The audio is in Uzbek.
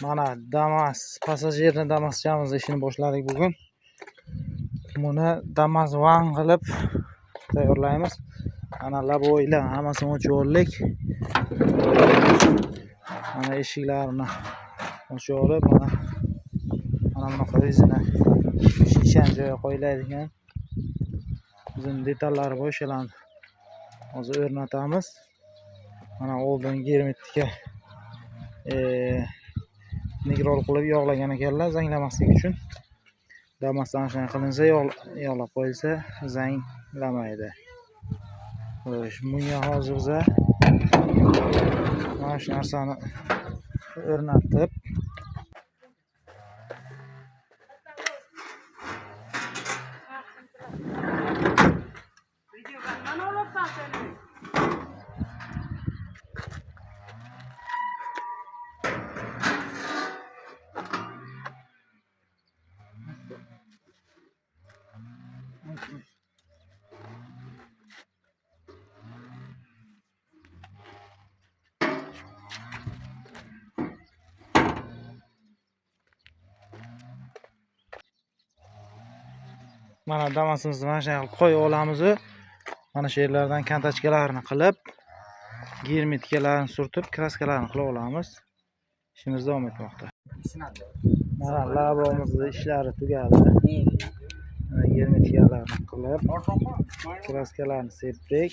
Mana Damas, passajirni Damaschamiz ishini boshladik bugun. Buni Damas van qilib tayyorlaymiz. Mana laboylar hammasini ochib oldik. Mana eshiklarini ochib olib, mana bunaqa rezina shishani joyiga qo'yiladigan. Bizim detallari bor, o'shalarni hozir o'rnatamiz. Mana oldingi germetikka nigrol qilib yog'lagan ekanlar zanglamaslik uchun. Damasdan shunday qilinsa, yog'lab qo'yilsa zanglamaydi. Bunga hozir biz mana shu narsani o'rnatib mana Damasimizni mana shunday qilib qo'yib olamiz. Mana shu yerlardan kantachkalarni qilib, germetikalarni surtib, kraskalarni qilib olamiz. İşimiz davom etmoqda. Mana labomizning ishlari tugadi. Germetikalarni qilib, kraskalarni sepdik.